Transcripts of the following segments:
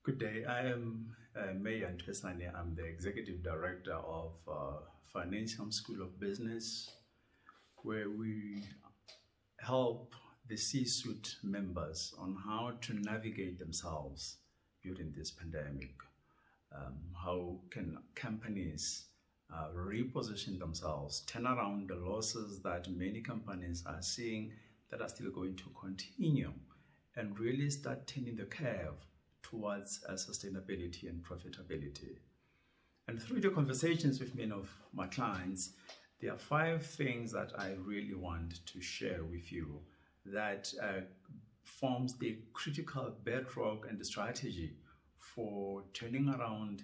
Good day. I am Meiya. I'm the Executive Director of Financial School of Business, where we help the C-suite members on how to navigate themselves during this pandemic. How can companies reposition themselves, turn around the losses that many companies are seeing that are still going to continue, and really start turning the curve towards sustainability and profitability. And through the conversations with many of my clients, there are 5 things that I really want to share with you that forms the critical bedrock and the strategy for turning around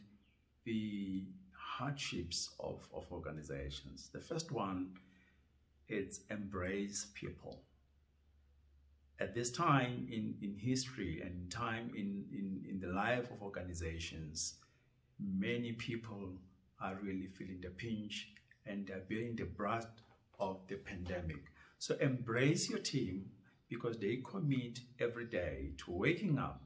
the hardships of organizations. The first one is embrace people. At this time in history and time in the life of organizations, many people are really feeling the pinch and they're bearing the brunt of the pandemic. So embrace your team, because they commit every day to waking up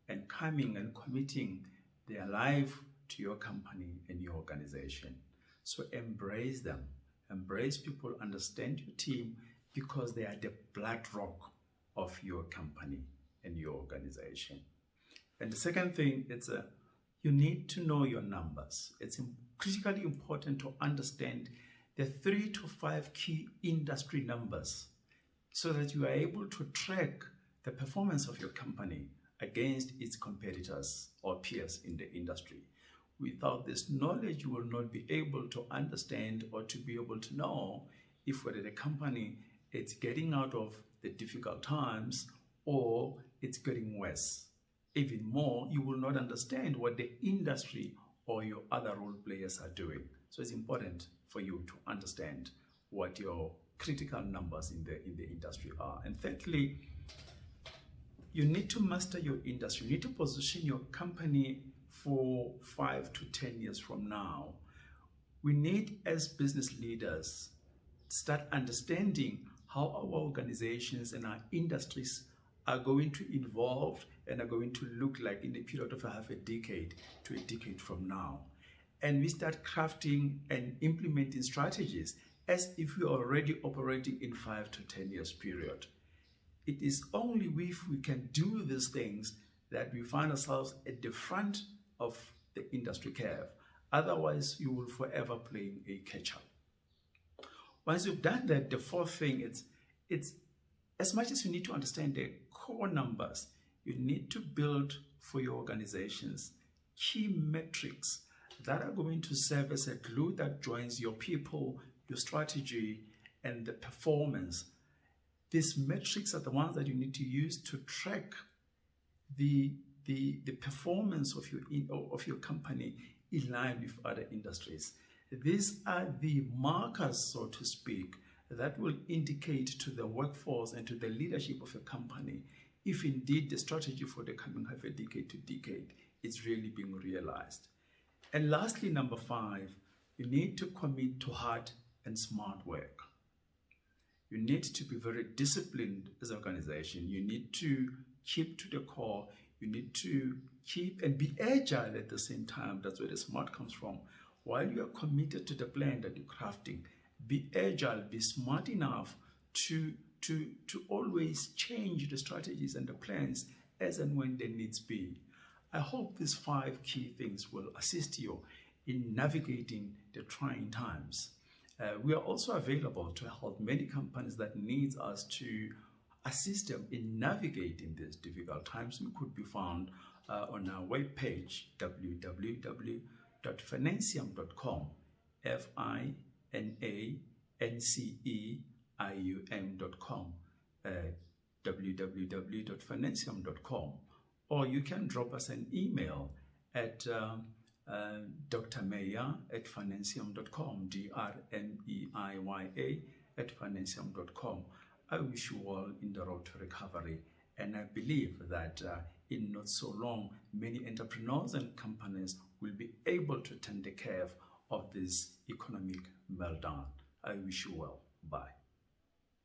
and coming and committing their life to your company and your organization. So embrace them. Embrace people, understand your team, because they are the bedrock of your company and your organization. And the second thing is you need to know your numbers. It's critically important to understand the 3 to 5 key industry numbers so that you are able to track the performance of your company against its competitors or peers in the industry. Without this knowledge, you will not be able to understand or to be able to know if whether the company is getting out of the difficult times or it's getting worse. Even more, you will not understand what the industry or your other role players are doing. So it's important for you to understand what your critical numbers in the industry are. And thirdly, you need to master your industry. You need to position your company for 5 to 10 years from now. We need, as business leaders, start understanding how our organizations and our industries are going to evolve and are going to look like in the period of half a decade to a decade from now. And we start crafting and implementing strategies as if we are already operating in 5 to 10 years period. It is only if we can do these things that we find ourselves at the front of the industry curve. Otherwise, you will forever playing a catch-up. Once you've done that, the fourth thing is, it's as much as you need to understand the core numbers, you need to build for your organizations key metrics that are going to serve as a glue that joins your people, your strategy, and the performance. These metrics are the ones that you need to use to track the performance of your company in line with other industries. These are the markers, so to speak, that will indicate to the workforce and to the leadership of a company if indeed the strategy for the coming half a decade to decade is really being realized. And lastly, number 5, you need to commit to hard and smart work. You need to be very disciplined as an organization. You need to keep to the core. You need to keep and be agile at the same time. That's where the smart comes from. While you are committed to the plan that you're crafting, be agile, be smart enough to always change the strategies and the plans as and when there needs be. I hope these 5 key things will assist you in navigating the trying times. We are also available to help many companies that need us to assist them in navigating these difficult times. We could be found on our webpage, www.financium.com, financeium.com, www.financium.com, or you can drop us an email at Dr Meiya at financium.com, DRMEIYA@financium.com. I wish you all in the road to recovery, and I believe that in not so long, many entrepreneurs and companies will be able to turn the curve of this economic meltdown. I wish you well. Bye.